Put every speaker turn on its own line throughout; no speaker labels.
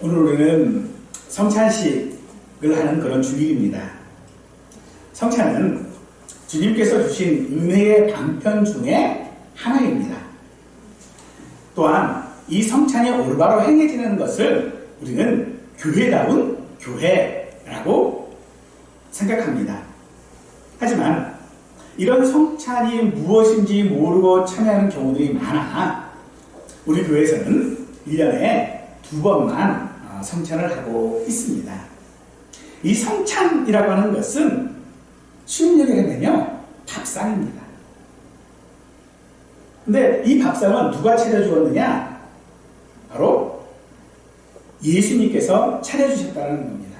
오늘 우리는 성찬식을 하는 그런 주일입니다. 성찬은 주님께서 주신 은혜의 방편 중에 하나입니다. 또한 이 성찬이 올바로 행해지는 것을 우리는 교회다운 교회라고 생각합니다. 하지만 이런 성찬이 무엇인지 모르고 참여하는 경우들이 많아 우리 교회에서는 1년에 2번만 성찬을 하고 있습니다. 이 성찬이라고 하는 것은 쉬운 얘기를 하면요, 밥상입니다. 근데 이 밥상은 누가 차려주었느냐? 바로 예수님께서 차려주셨다는 겁니다.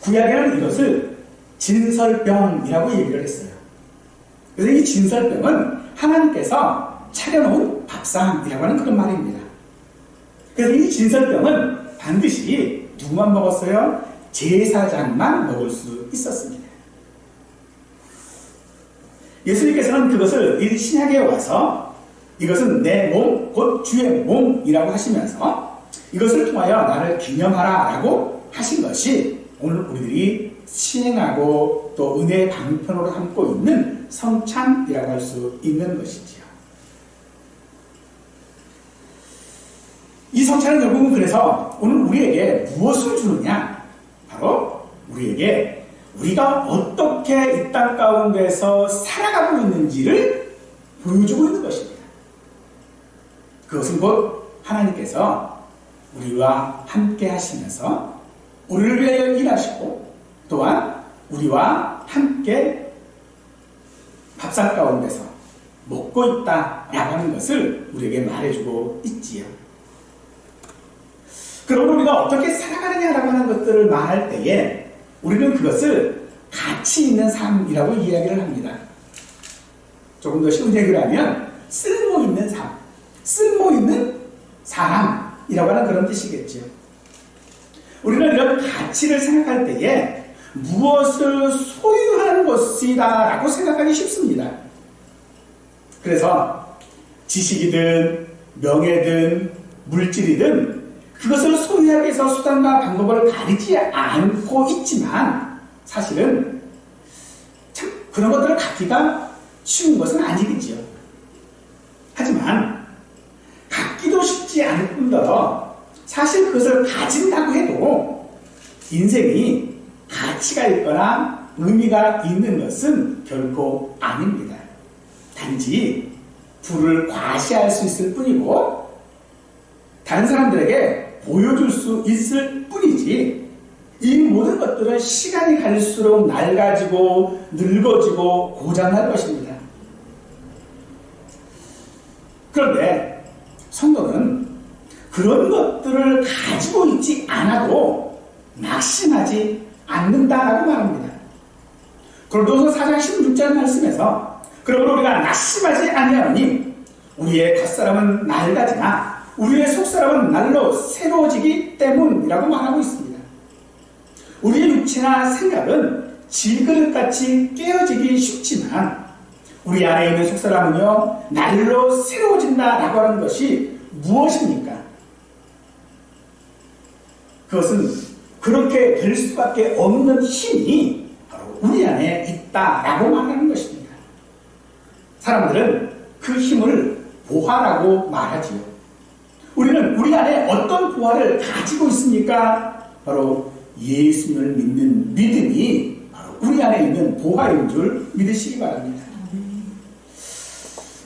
구약에는 이것을 진설병이라고 얘기를 했어요. 그래서 이 진설병은 하나님께서 차려놓은 밥상이라고 하는 그런 말입니다. 그래서 이 진설병은 반드시 누구만 먹었어요? 제사장만 먹을 수 있었습니다. 예수님께서는 그것을 이 신약에 와서 이것은 내 몸, 곧 주의 몸이라고 하시면서 이것을 통하여 나를 기념하라 라고 하신 것이 오늘 우리들이 시행하고 또 은혜의 방편으로 삼고 있는 성찬이라고 할 수 있는 것이지요. 이 성찬은 결국은 그래서 오늘 우리에게 무엇을 주느냐? 바로 우리에게 우리가 어떻게 이 땅 가운데서 살아가고 있는지를 보여주고 있는 것입니다. 그것은 곧 하나님께서 우리와 함께 하시면서 우리를 위하여 일하시고 또한 우리와 함께 밥상 가운데서 먹고 있다라고 하는 것을 우리에게 말해주고 있지요. 그럼 우리가 어떻게 살아가느냐라고 하는 것들을 말할 때에 우리는 그것을 가치 있는 삶이라고 이야기를 합니다. 조금 더 쉬운 얘기를 하면 쓸모 있는 삶, 쓸모 있는 사람이라고 하는 그런 뜻이겠죠. 우리는 이런 가치를 생각할 때에 무엇을 소유하는 것이다 라고 생각하기 쉽습니다. 그래서 지식이든 명예든 물질이든 그것을 소유하기 위해서 수단과 방법을 가리지 않고 있지만 사실은 참 그런 것들을 갖기가 쉬운 것은 아니겠지요. 하지만 갖기도 쉽지 않을 뿐더러 사실 그것을 가진다고 해도 인생이 가치가 있거나 의미가 있는 것은 결코 아닙니다. 단지 부를 과시할 수 있을 뿐이고 다른 사람들에게 보여줄 수 있을 뿐이지 이 모든 것들은 시간이 갈수록 낡아지고 늙어지고 고장날 것입니다. 그런데 성도는 그런 것들을 가지고 있지 않아도 낙심하지 않는다라고 말합니다. 고린도서 4장 16절 말씀에서 그러므로 우리가 낙심하지 아니하노니 우리의 겉사람은 낡아지나 우리의 속사람은 날로 새로워지기 때문이라고 말하고 있습니다. 우리의 육체나 생각은 질그릇같이 깨어지기 쉽지만 우리 안에 있는 속사람은요 날로 새로워진다라고 하는 것이 무엇입니까? 그것은 그렇게 될 수밖에 없는 힘이 바로 우리 안에 있다라고 말하는 것입니다. 사람들은 그 힘을 보화라고 말하지요. 우리는 우리 안에 어떤 보화를 가지고 있습니까? 바로 예수님을 믿는 믿음이 바로 우리 안에 있는 보화인 줄 믿으시기 바랍니다.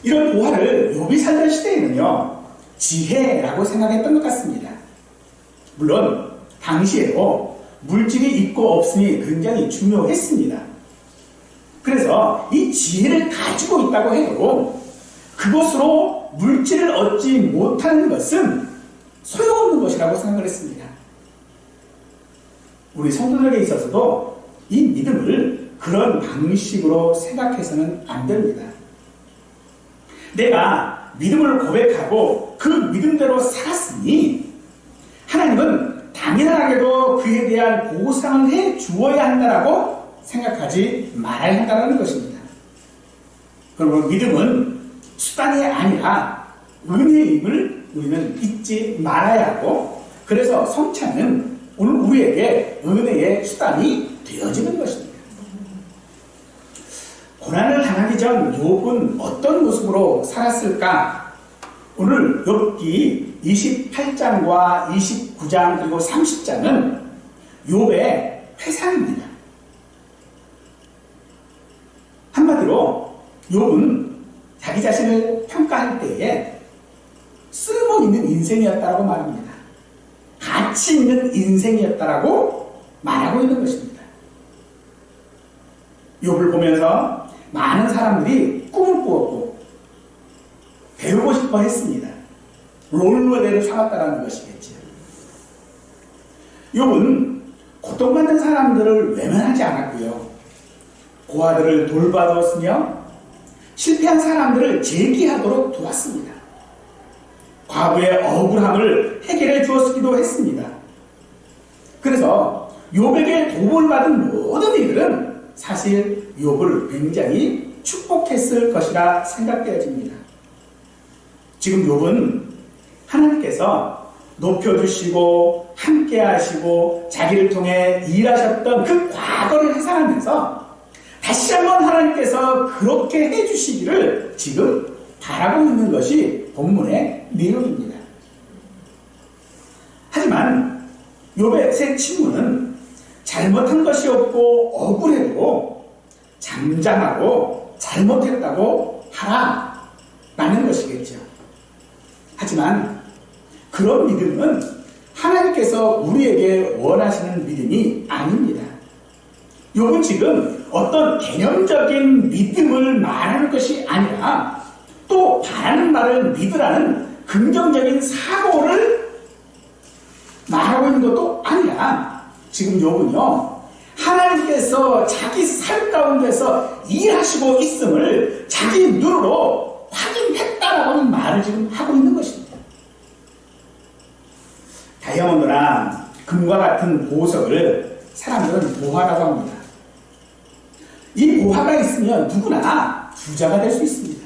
이런 보화를 욥이 살던 시대에는요 지혜라고 생각했던 것 같습니다. 물론 당시에도 물질이 있고 없음이 굉장히 중요했습니다. 그래서 이 지혜를 가지고 있다고 해도 그것으로 물질을 얻지 못하는 것은 소용없는 것이라고 생각을 했습니다. 우리 성도들에게 있어서도 이 믿음을 그런 방식으로 생각해서는 안 됩니다. 내가 믿음을 고백하고 그 믿음대로 살았으니 하나님은 당연하게도 그에 대한 보상을 해 주어야 한다라고 생각하지 말아야 한다는 것입니다. 그러므로 믿음은 수단이 아니라 은혜임을 우리는 잊지 말아야 하고 그래서 성찬은 오늘 우리에게 은혜의 수단이 되어지는 것입니다. 고난을 당하기 전 욥은 어떤 모습으로 살았을까? 오늘 욥기 28장과 29장 그리고 30장은 욥의 회상입니다. 한마디로 욥은 자기 자신을 평가할 때에 쓸모있는 인생이었다고 말합니다. 가치 있는 인생이었다고 말하고 있는 것입니다. 욥을 보면서 많은 사람들이 꿈을 꾸었고 배우고 싶어 했습니다. 롤모델을 삼았다는 것이겠죠. 욥은 고통받는 사람들을 외면하지 않았고요. 고아들을 돌봐주었으며 실패한 사람들을 재기하도록 도왔습니다. 과거의 억울함을 해결해 주었기도 했습니다. 그래서 욥에게 도움을 받은 모든 이들은 사실 욥을 굉장히 축복했을 것이라 생각되어집니다. 지금 욥은 하나님께서 높여주시고 함께하시고 자기를 통해 일하셨던 그 과거를 회상하면서 다시 한번 하나님께서 그렇게 해주시기를 지금 바라고 있는 것이 본문의 내용입니다. 하지만 욥의 새 친구는 잘못한 것이 없고 억울해도 잠잠하고 잘못했다고 하라라는 것이겠죠. 하지만 그런 믿음은 하나님께서 우리에게 원하시는 믿음이 아닙니다. 욥은 지금 어떤 개념적인 믿음을 말하는 것이 아니라 또 바라는 말을 믿으라는 긍정적인 사고를 말하고 있는 것도 아니라 지금 욥은요, 하나님께서 자기 삶 가운데서 일하시고 있음을 자기 눈으로 확인했다라고 하는 말을 지금 하고 있는 것입니다. 다이아몬드나 금과 같은 보석을 사람들은 보화라고 합니다. 이 보화가 있으면 누구나 부자가 될 수 있습니다.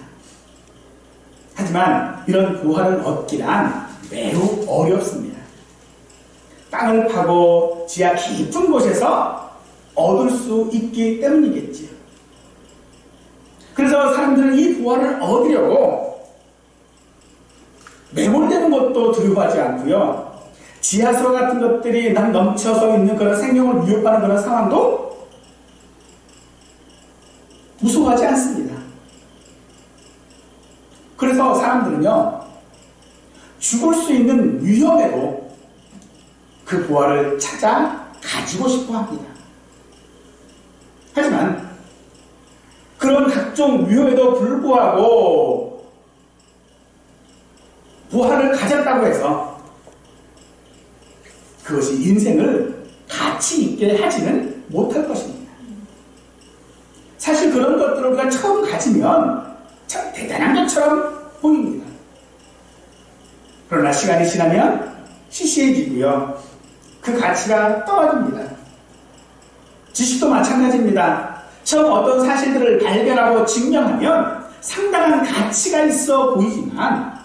하지만 이런 보화를 얻기란 매우 어렵습니다. 땅을 파고 지하 깊은 곳에서 얻을 수 있기 때문이겠지요. 그래서 사람들은 이 보화를 얻으려고 매몰되는 것도 두려워하지 않고요. 지하수 같은 것들이 넘쳐서 있는 그런 생명을 위협하는 그런 상황도 무서워하지 않습니다. 그래서 사람들은요, 죽을 수 있는 위험에도 그 보화를 찾아 가지고 싶어 합니다. 하지만 그런 각종 위험에도 불구하고 보화를 가졌다고 해서 그것이 인생을 가치 있게 하지는 못할 것입니다. 사실 그런 것들을 우리가 처음 가지면 참 대단한 것처럼 보입니다. 그러나 시간이 지나면 시시해지고요. 그 가치가 떨어집니다. 지식도 마찬가지입니다. 처음 어떤 사실들을 발견하고 증명하면 상당한 가치가 있어 보이지만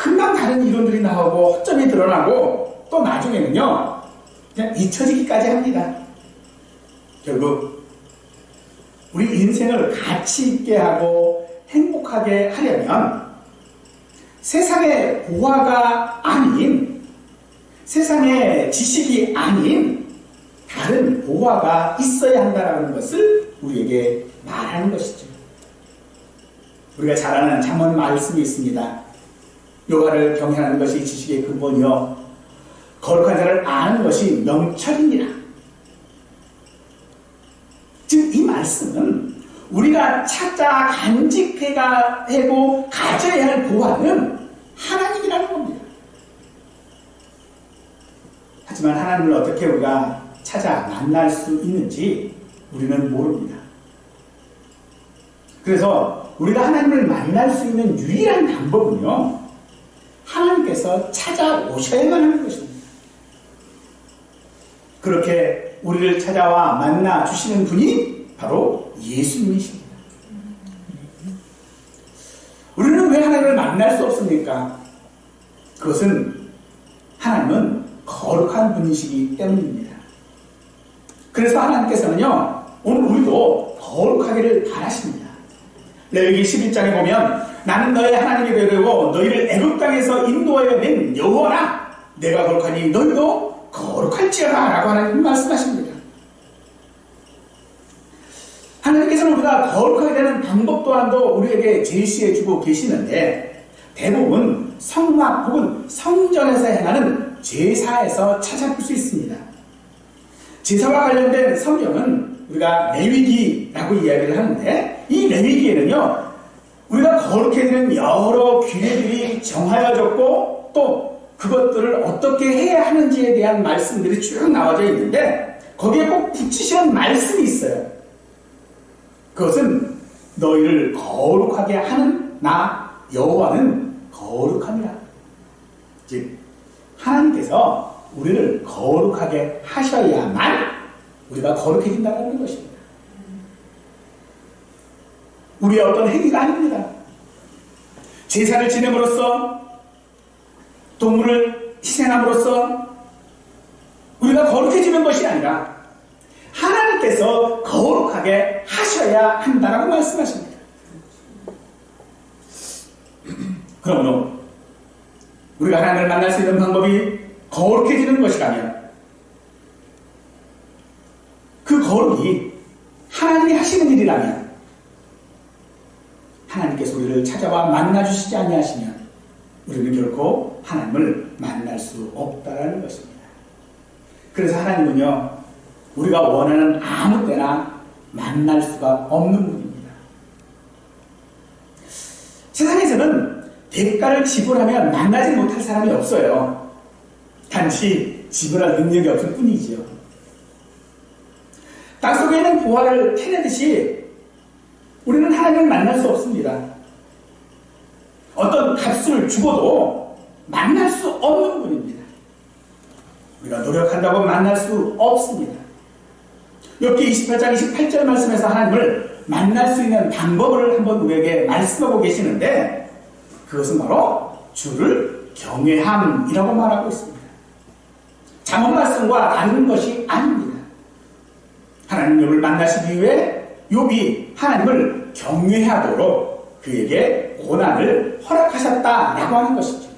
금방 다른 이론들이 나오고 허점이 드러나고 또 나중에는요, 그냥 잊혀지기까지 합니다. 결국 우리 인생을 가치 있게 하고 행복하게 하려면 세상의 보화가 아닌, 세상의 지식이 아닌 다른 보화가 있어야 한다는 것을 우리에게 말하는 것이죠. 우리가 잘 아는 잠언 말씀이 있습니다. 여호와를 경외하는 것이 지식의 근본이요 거룩한 자를 아는 것이 명철이니라. 즉 이 말씀은 우리가 찾아 간직해고 가져야 할 보화는 하나님이라는 겁니다. 하지만 하나님을 어떻게 우리가 찾아 만날 수 있는지 우리는 모릅니다. 그래서 우리가 하나님을 만날 수 있는 유일한 방법은요, 하나님께서 찾아오셔야만 하는 것입니다. 그렇게 우리를 찾아와 만나 주시는 분이 바로 예수님이십니다. 우리는 왜 하나님을 만날 수 없습니까? 그것은 하나님은 거룩한 분이시기 때문입니다. 그래서 하나님께서는요, 오늘 우리도 거룩하기를 바라십니다. 레위기 11장에 보면 나는 너의 하나님이 되려고 너희를 애굽 땅에서 인도하여 낸 여호와라, 내가 거룩하니 너희도 거룩할지어다 라고 하나님 말씀하십니다. 하나님께서는 우리가 거룩하게 되는 방법 또한도 우리에게 제시해주고 계시는데, 대부분 성막 혹은 성전에서 행하는 제사에서 찾아볼 수 있습니다. 제사와 관련된 성경은 우리가 레위기라고 이야기를 하는데, 이 레위기에는요, 우리가 거룩해지는 여러 규례들이 정하여졌고 또 그것들을 어떻게 해야 하는지에 대한 말씀들이 쭉 나와져 있는데, 거기에 꼭 붙이시는 말씀이 있어요. 그것은 너희를 거룩하게 하는 나 여호와는 거룩함이라. 즉 하나님께서 우리를 거룩하게 하셔야만 우리가 거룩해진다는 것입니다. 우리의 어떤 행위가 아닙니다. 제사를 지냄으로써, 동물을 희생함으로써 우리가 거룩해지는 것이 아니라 하나님께서 거룩하게 하셔야 한다라고 말씀하십니다. 그러므로 우리가 하나님을 만날 수 있는 방법이 거룩해지는 것이라면 그 거룩이 하나님이 하시는 일이라면 하나님께서 우리를 찾아와 만나주시지 아니하시면 우리는 결코 하나님을 만날 수 없다라는 것입니다. 그래서 하나님은요, 우리가 원하는 아무 때나 만날 수가 없는 분입니다. 세상에서는 대가를 지불하면 만나지 못할 사람이 없어요. 단지 지불할 능력이 없을 뿐이지요. 땅속에 있는 보화를 캐내듯이 우리는 하나님을 만날 수 없습니다. 어떤 값을 주고도 만날 수 없는 분입니다. 우리가 노력한다고 만날 수 없습니다. 욥기 28장 28절 말씀에서 하나님을 만날 수 있는 방법을 한번 우리에게 말씀하고 계시는데, 그것은 바로 주를 경외함이라고 말하고 있습니다. 잠언 말씀과 다른 것이 아닙니다. 하나님 욥을 만나시기 위해 욥이 하나님을 경외하도록 그에게 고난을 허락하셨다라고 하는 것이죠.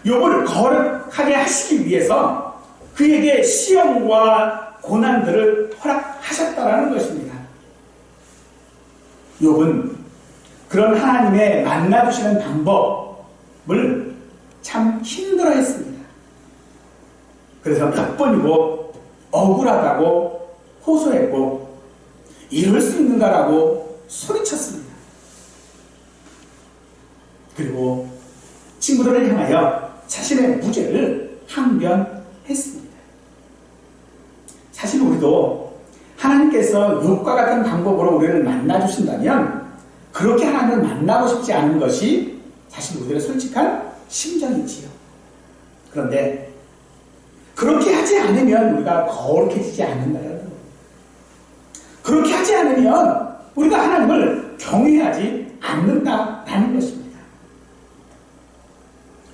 욥을 거룩하게 하시기 위해서 그에게 시험과 고난들을 허락하셨다라는 것입니다. 욥은 그런 하나님의 만나주시는 방법을 참 힘들어했습니다. 그래서 몇 번이고 억울하다고 호소했고 이럴 수 있는가라고 소리쳤습니다. 그리고 친구들을 향하여 자신의 무죄를 항변했습니다. 사실 우리도 하나님께서 욥과 같은 방법으로 우리를 만나주신다면 그렇게 하나님을 만나고 싶지 않은 것이 사실 우리의 솔직한 심정이지요. 그런데 그렇게 하지 않으면 우리가 거룩해지지 않는다는 거예요. 그렇게 하지 않으면 우리가 하나님을 경외하지 않는다라는 것입니다.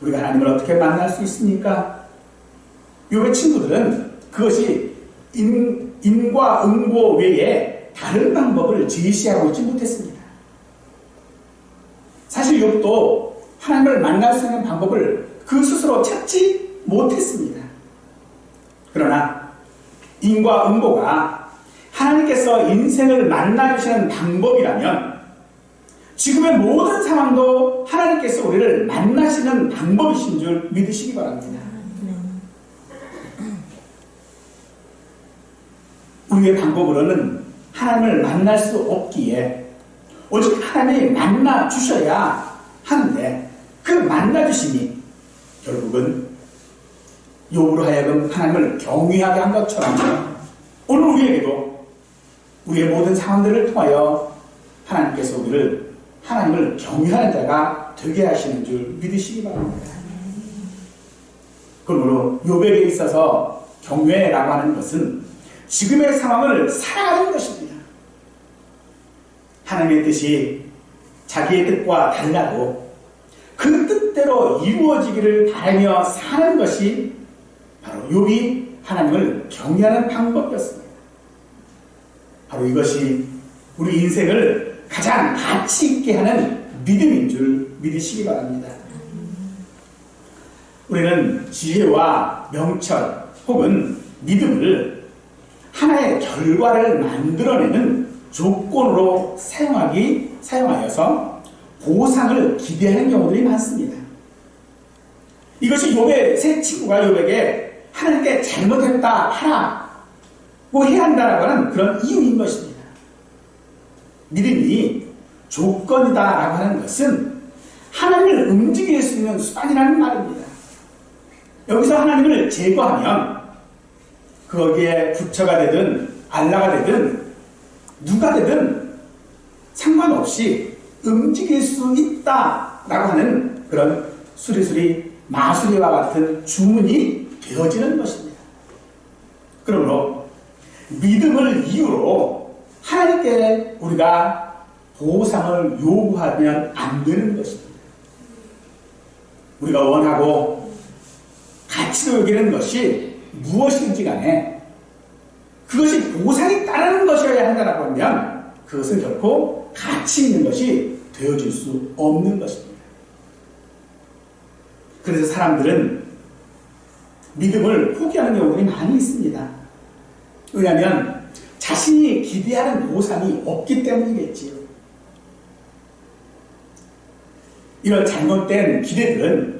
우리가 하나님을 어떻게 만날 수 있습니까? 욥의 친구들은 그것이 인과 응보 외에 다른 방법을 제시하고 있지 못했습니다. 사실 욥도 하나님을 만날 수 있는 방법을 그 스스로 찾지 못했습니다. 그러나 인과 응보가 하나님께서 인생을 만나주시는 방법이라면 지금의 모든 상황도 하나님께서 우리를 만나시는 방법이신 줄 믿으시기 바랍니다. 우리의 방법으로는 하나님을 만날 수 없기에 오직 하나님이 만나주셔야 하는데, 그 만나주심이 결국은 욥으로 하여금 하나님을 경외하게 한 것처럼 오늘 우리에게도 우리의 모든 상황들을 통하여 하나님께서 우리를 하나님을 경외하는 자가 되게 하시는 줄 믿으시기 바랍니다. 그러므로 욥에게 있어서 경외라고 하는 것은 지금의 상황을 살아가는 것입니다. 하나님의 뜻이 자기의 뜻과 달라도 그 뜻대로 이루어지기를 바라며 사는 것이 욥이 하나님을 경외하는 방법이었습니다. 바로 이것이 우리 인생을 가장 가치 있게 하는 믿음인 줄 믿으시기 바랍니다. 우리는 지혜와 명철 혹은 믿음을 하나의 결과를 만들어내는 조건으로 사용하여서 보상을 기대하는 경우들이 많습니다. 이것이 욥의 세 친구가 욥에게 하나님께 잘못했다 하라고 해야 한다라고 하는 그런 이유인 것입니다. 믿음이 조건이다라고 하는 것은 하나님을 움직일 수 있는 수단이라는 말입니다. 여기서 하나님을 제거하면 거기에 부처가 되든 알라가 되든 누가 되든 상관없이 움직일 수 있다라고 하는 그런 수리수리 마수리와 같은 주문이 되어지는 것입니다. 그러므로 믿음을 이유로 하나님께 우리가 보상을 요구하면 안 되는 것입니다. 우리가 원하고 가치로 여기는 것이 무엇인지 간에 그것이 보상이 따르는 것이어야 한다고 하면 그것은 결코 가치 있는 것이 되어질 수 없는 것입니다. 그래서 사람들은 믿음을 포기하는 경우들이 많이 있습니다. 왜냐하면 자신이 기대하는 보상이 없기 때문이겠지요. 이런 잘못된 기대들은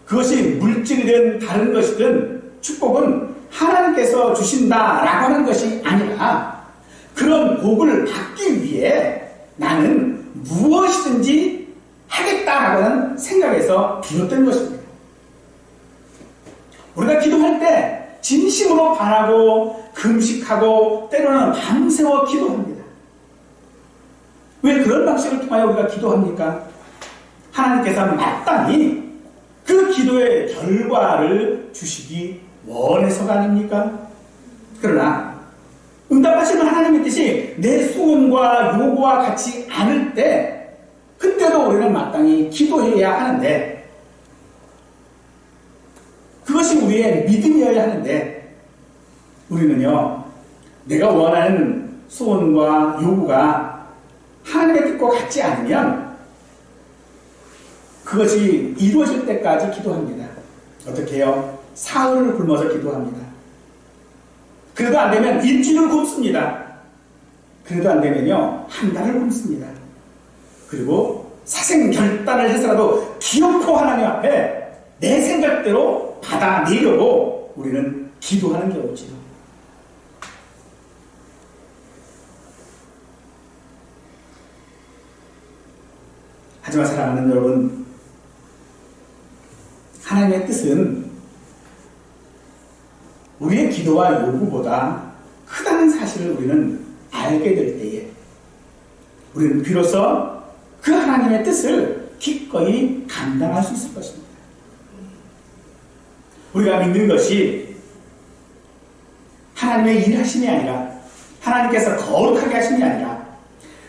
그것이 물질이든 다른 것이든 축복은 하나님께서 주신다라고 하는 것이 아니라 그런 복을 받기 위해 나는 무엇이든지 하겠다라고 하는 생각에서 비롯된 것입니다. 우리가 기도할 때 진심으로 바라고 금식하고 때로는 밤새워 기도합니다. 왜 그런 방식을 통하여 우리가 기도합니까? 하나님께서 마땅히 그 기도의 결과를 주시기 원해서가 아닙니까? 그러나 응답하시는 하나님의 뜻이 내 소원과 요구와 같지 않을 때 그때도 우리는 마땅히 기도해야 하는데 그것이 우리의 믿음이어야 하는데 우리는요 내가 원하는 소원과 요구가 하나님의 뜻과 같지 않으면 그것이 이루어질 때까지 기도합니다. 어떻게 해요? 사흘을 굶어서 기도합니다. 그래도 안 되면 일주일을 굶습니다. 그래도 안 되면요 한 달을 굶습니다. 그리고 사생결단을 해서라도 기어코 하나님 앞에 내 생각대로 받아내려고 우리는 기도하는 경우지요. 하지만 사랑하는 여러분, 하나님의 뜻은 우리의 기도와 요구보다 크다는 사실을 우리는 알게 될 때에 우리는 비로소 그 하나님의 뜻을 기꺼이 감당할 수 있을 것입니다. 우리가 믿는 것이 하나님의 일하심이 아니라 하나님께서 거룩하게 하심이 아니라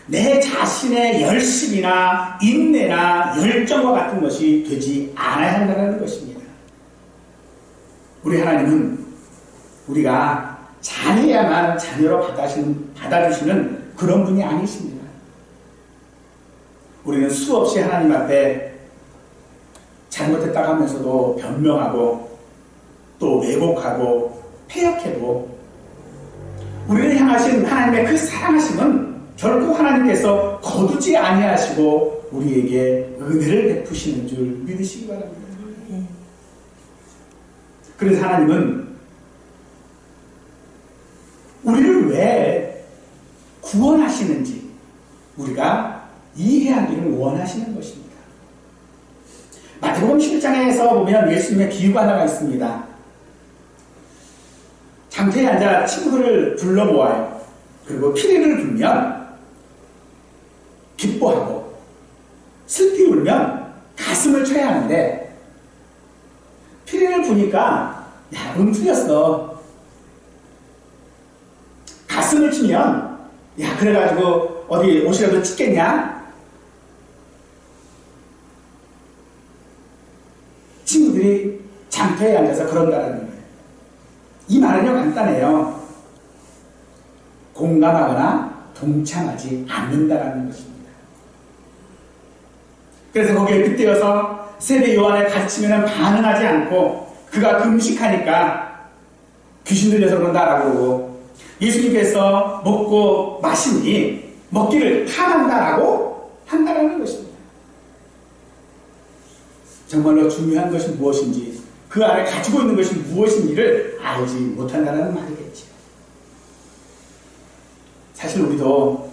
내 자신의 열심이나 인내나 열정과 같은 것이 되지 않아야 한다는 것입니다. 우리 하나님은 우리가 잘해야만 자녀로 받아주시는 그런 분이 아니십니다. 우리는 수없이 하나님 앞에 잘못했다고 하면서도 변명하고 또 왜곡하고 폐역해도 우리를 향하신 하나님의 그 사랑하심은 결코 하나님께서 거두지 아니하시고 우리에게 은혜를 베푸시는 줄 믿으시기 바랍니다. 그래서 하나님은 우리를 왜 구원하시는지 우리가 이해하기를 원하시는 것입니다. 마태복음 11장에서 보면 예수님의 비유가 하나가 있습니다. 장터에 앉아 친구들을 불러 모아요. 그리고 피리를 불면 기뻐하고 슬피 울면 가슴을 쳐야 하는데 피리를 부니까 야, 틀렸어. 가슴을 치면 야, 그래가지고 어디 옷이라도 찢겠냐? 친구들이 장터에 앉아서 그런다는 거예요. 이 말은요, 간단해요. 공감하거나 동참하지 않는다라는 것입니다. 그래서 거기에 빗대어서 세례 요한의 가르침에는 반응하지 않고 그가 금식하니까 귀신 들려서 그런다라고 그러고, 예수님께서 먹고 마시니 먹기를 탐한다라고 한다라는 것입니다. 정말로 중요한 것이 무엇인지, 그 안에 가지고 있는 것이 무엇인지를 알지 못한다는 말이겠죠. 사실 우리도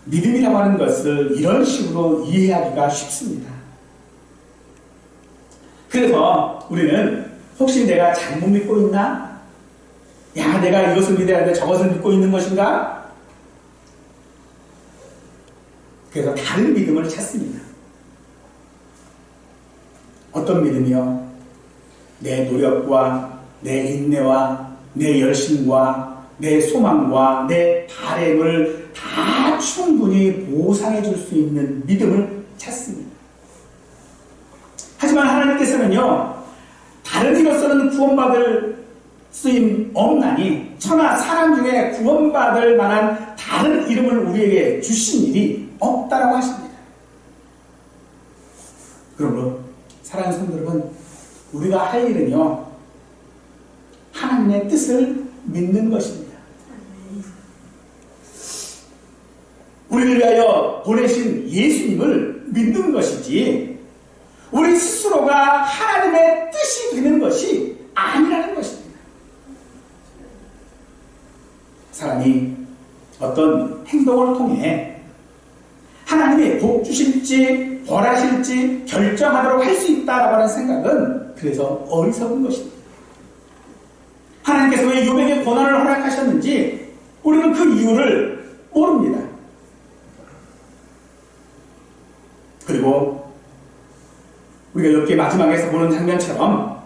믿음이라고 하는 것을 이런 식으로 이해하기가 쉽습니다. 그래서 우리는 혹시 내가 잘못 믿고 있나? 야, 내가 이것을 믿어야 하는데 저것을 믿고 있는 것인가? 그래서 다른 믿음을 찾습니다. 어떤 믿음이요? 내 노력과 내 인내와 내 열심과 내 소망과 내 바램을 다 충분히 보상해 줄 수 있는 믿음을 찾습니다. 하지만 하나님께서는요, 다른 이로서는 구원받을 쓰임 없나니 천하 사람 중에 구원받을 만한 다른 이름을 우리에게 주신 일이 없다라고 하십니다. 그러므로 사랑하는 성도 여러분, 우리가 할 일은요, 하나님의 뜻을 믿는 것입니다. 우리를 위하여 보내신 예수님을 믿는 것이지, 우리 스스로가 하나님의 뜻이 되는 것이 아니라는 것입니다. 사람이 어떤 행동을 통해 하나님이 복 주실지 벌하실지 결정하도록 할 수 있다라고 하는 생각은 그래서 어리석은 것입니다. 하나님께서 왜 욥에게 고난을 허락하셨는지 우리는 그 이유를 모릅니다. 그리고 우리가 욥기 마지막에서 보는 장면처럼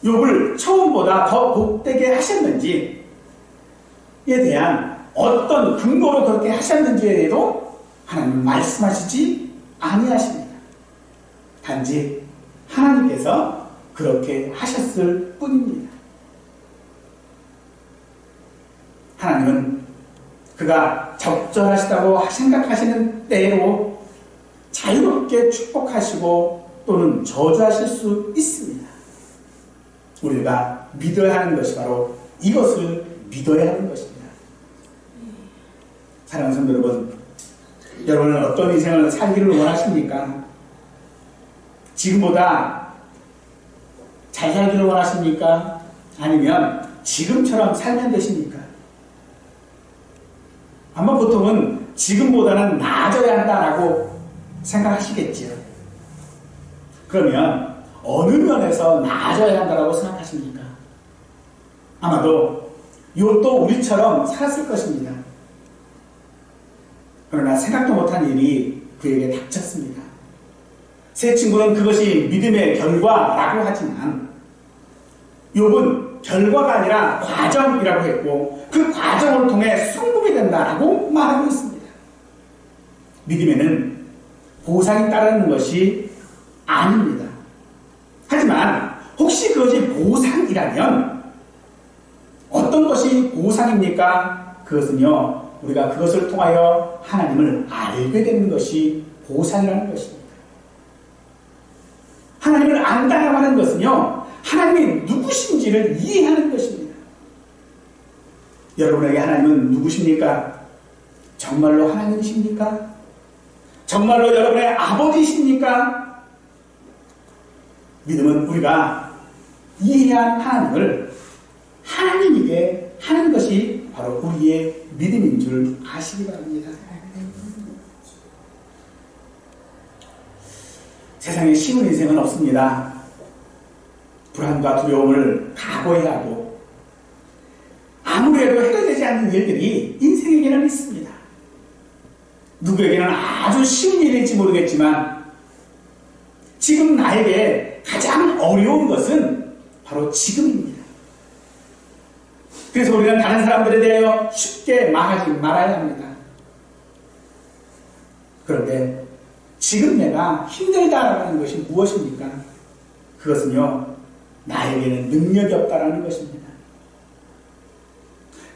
욥을 처음보다 더 복되게 하셨는지에 대한 어떤 근거로 그렇게 하셨는지에 대해도 하나님은 말씀하시지 아니하십니다. 단지 하나님께서 그렇게 하셨을 뿐입니다. 하나님은 그가 적절하시다고 생각하시는 때로 자유롭게 축복하시고 또는 저주하실 수 있습니다. 우리가 믿어야 하는 것이 바로 이것을 믿어야 하는 것입니다. 사랑하는 성도 여러분, 여러분은 어떤 인생을 살기를 원하십니까? 지금보다 잘 살기를 원하십니까? 아니면 지금처럼 살면 되십니까? 아마 보통은 지금보다는 나아져야 한다라고 생각하시겠지요. 그러면 어느 면에서 나아져야 한다라고 생각하십니까? 아마도 욥도 우리처럼 살았을 것입니다. 그러나 생각도 못한 일이 그에게 닥쳤습니다. 세 친구는 그것이 믿음의 결과라고 하지만 욥은 결과가 아니라 과정이라고 했고 그 과정을 통해 승복이 된다라고 말하고 있습니다. 믿음에는 보상이 따르는 것이 아닙니다. 하지만 혹시 그것이 보상이라면 어떤 것이 보상입니까? 그것은요, 우리가 그것을 통하여 하나님을 알게 되는 것이 보상이라는 것입니다. 하나님을 안다라고 하는 것은요, 하나님이 누구신지를 이해하는 것입니다. 여러분에게 하나님은 누구십니까? 정말로 하나님이십니까? 정말로 여러분의 아버지십니까? 믿음은 우리가 이해한 하나님을 하나님이게 하는 것이 바로 우리의 믿음인 줄 아시기 바랍니다. 세상에 쉬운 인생은 없습니다. 불안과 두려움을 각오해야 하고 아무래도 해결되지 않는 일들이 인생에게는 있습니다. 누구에게는 아주 쉬운 일일지 모르겠지만 지금 나에게 가장 어려운 것은 바로 지금입니다. 그래서 우리는 다른 사람들에 대하여 쉽게 말하지 말아야 합니다. 그런데 지금 내가 힘들다라는 것이 무엇입니까? 그것은요, 나에게는 능력이 없다라는 것입니다.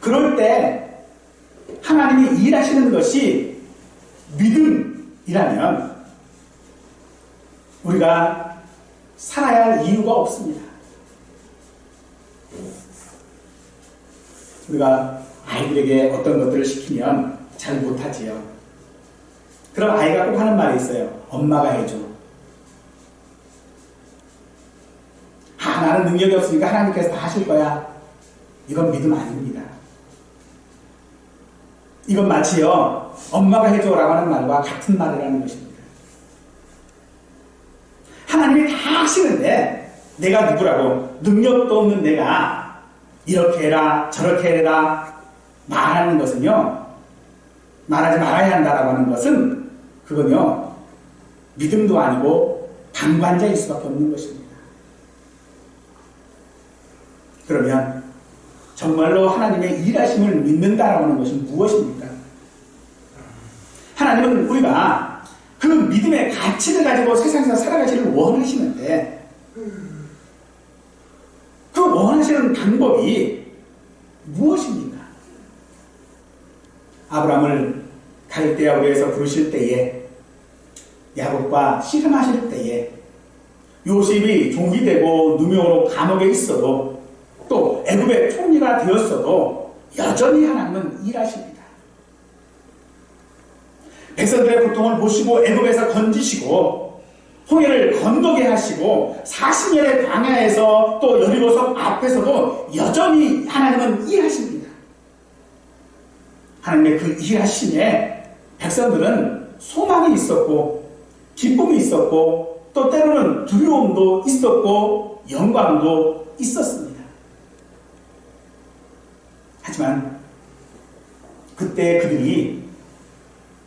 그럴 때 하나님이 일하시는 것이 믿음이라면 우리가 살아야 할 이유가 없습니다. 우리가 아이들에게 어떤 것들을 시키면 잘 못하지요. 그럼 아이가 꼭 하는 말이 있어요. 엄마가 해줘. 나는 능력이 없으니까 하나님께서 다 하실 거야. 이건 믿음 아닙니다. 이건 마치요, 엄마가 해줘라고 하는 말과 같은 말이라는 것입니다. 하나님이 다 하시는데 내가 누구라고, 능력도 없는 내가 이렇게 해라 저렇게 해라 말하는 것은요, 말하지 말아야 한다라고 하는 것은 그건요, 믿음도 아니고 방관자일 수밖에 없는 것입니다. 그러면 정말로 하나님의 일하심을 믿는다라고 하는 것은 무엇입니까? 하나님은 우리가 그 믿음의 가치를 가지고 세상에서 살아가기를 원하시는데 그 원하시는 방법이 무엇입니까? 아브라함을 갈대아 우르에서 부르실 때에, 야곱과 씨름하실 때에, 요셉이 종이 되고 누명으로 감옥에 있어도, 또 애굽의 총리가 되었어도 여전히 하나님은 일하십니다. 백성들의 고통을 보시고 애굽에서 건지시고 홍해를 건너게 하시고 40년의 광야에서 또 여리고성 앞에서도 여전히 하나님은 일하십니다. 하나님의 그 일하심에 백성들은 소망이 있었고 기쁨이 있었고 또 때로는 두려움도 있었고 영광도 있었습니다. 하지만 그때 그들이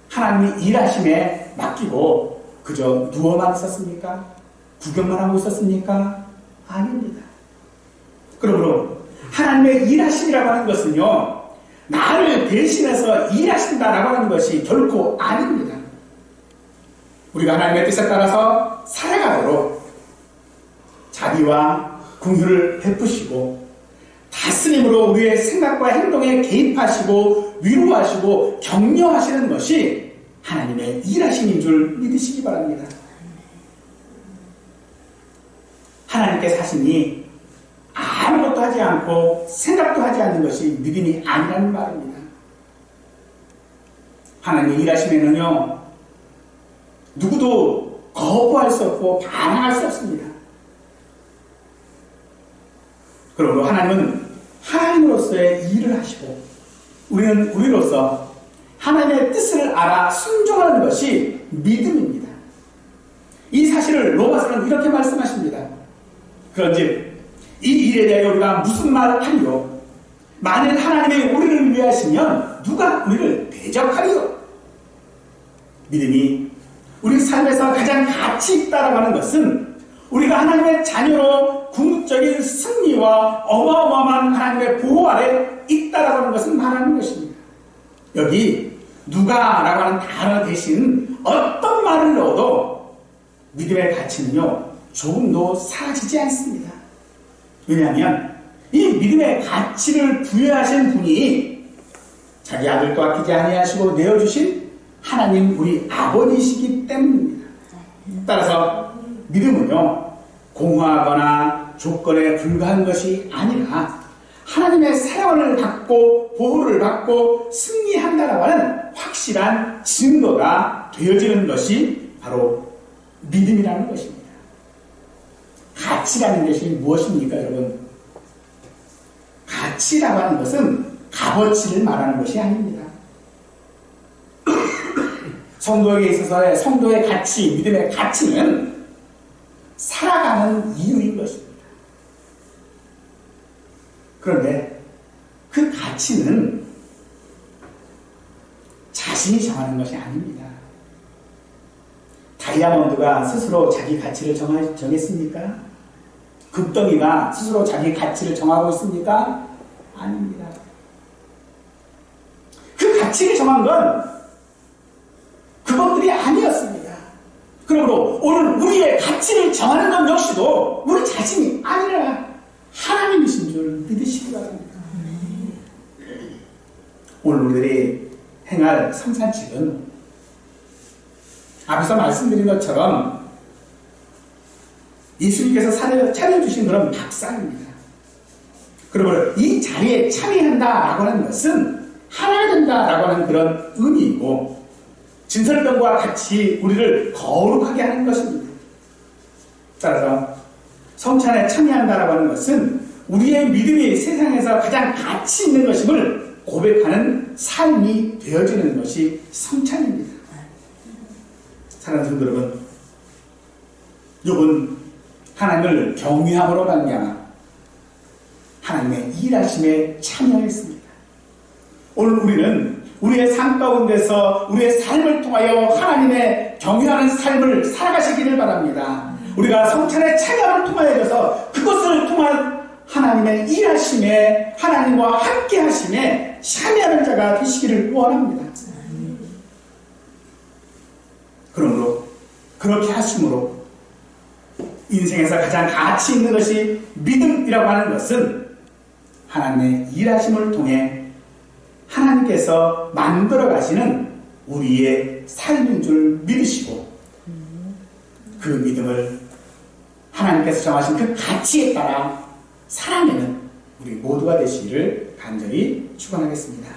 하나님이 일하심에 맡기고 그저 누워만 있었습니까? 구경만 하고 있었습니까? 아닙니다. 그러므로 하나님의 일하심이라고 하는 것은요, 나를 대신해서 일하신다라고 하는 것이 결코 아닙니다. 우리가 하나님의 뜻에 따라서 살아가도록 자비와 긍휼을 베푸시고 다스림으로 우리의 생각과 행동에 개입하시고 위로하시고 격려하시는 것이 하나님의 일하심인 줄 믿으시기 바랍니다. 하나님께서 하시니 아무것도 하지 않고 생각도 하지 않는 것이 믿음이 아니라는 말입니다. 하나님의 일하심에는요, 누구도 거부할 수 없고 반항할 수 없습니다. 그러므로 하나님은 하나님으로서의 일을 하시고 우리는 우리로서 하나님의 뜻을 알아 순종하는 것이 믿음입니다. 이 사실을 로마서는 이렇게 말씀하십니다. 그런즉 이 일에 대하여 우리가 무슨 말을 하리요? 만일 하나님이 우리를 위하시면 누가 우리를 대적하리요? 믿음이 우리 삶에서 가장 가치 있다라고 하는 것은 우리가 하나님의 자녀로 궁극적인 승리와 어마어마한 하나님의 보호 아래 있다라고 하는 것을 말하는 것입니다. 여기 누가라고 하는 단어 대신 어떤 말을 넣어도 믿음의 가치는요, 조금도 사라지지 않습니다. 왜냐하면 이 믿음의 가치를 부여하신 분이 자기 아들도 아끼지 아니하시고 내어주신 하나님 우리 아버지시기 때문입니다. 따라서 믿음은요, 공허하거나 조건에 불과한 것이 아니라 하나님의 사랑을 받고 보호를 받고 승리한다라고 하는 확실한 증거가 되어지는 것이 바로 믿음이라는 것입니다. 가치라는 것이 무엇입니까, 여러분? 가치라고 하는 것은 값어치를 말하는 것이 아닙니다. 성도에게 있어서의 성도의 가치, 믿음의 가치는 살아가는 이유인 것입니다. 그런데 그 가치는 자신이 정하는 것이 아닙니다. 다이아몬드가 스스로 자기 가치를 정했습니까? 금덩이가 스스로 자기 가치를 정하고 있습니까? 아닙니다. 그 가치를 정한 건 그것들이 아니었습니다. 그러므로 오늘 우리의 가치를 정하는 것 역시도 우리 자신이 아니라 하나님이신 줄 믿으시기 바랍니다. 오늘 우리들이 행할 성산칙은 앞에서 말씀드린 것처럼 예수님께서 차려주신 그런 밥상입니다. 그러므로 이 자리에 참여한다라고 하는 것은 하나가 된다라고 하는 그런 의미이고 진설병과 같이 우리를 거룩하게 하는 것입니다. 따라서 성찬에 참여한다라고 하는 것은 우리의 믿음이 세상에서 가장 가치 있는 것임을 고백하는 삶이 되어지는 것이 성찬입니다. 사랑하는 성도 여러분, 욥은 하나님을 경외함으로 말미암아 하나님의 일하심에 참여했습니다. 오늘 우리는 우리의 삶 가운데서 우리의 삶을 통하여 하나님의 경외하는 삶을 살아가시기를 바랍니다. 우리가 성찬의 참여를 통하여서 그것을 통한 하나님의 일하심에 하나님과 함께 하심에 참여하는 자가 되시기를 원합니다. 그러므로 그렇게 하심으로 인생에서 가장 가치 있는 것이 믿음이라고 하는 것은 하나님의 일하심을 통해 하나님께서 만들어 가시는 우리의 삶인 줄 믿으시고 그 믿음을 하나님께서 정하신 그 가치에 따라 살아내는 우리 모두가 되시기를 간절히 축원하겠습니다.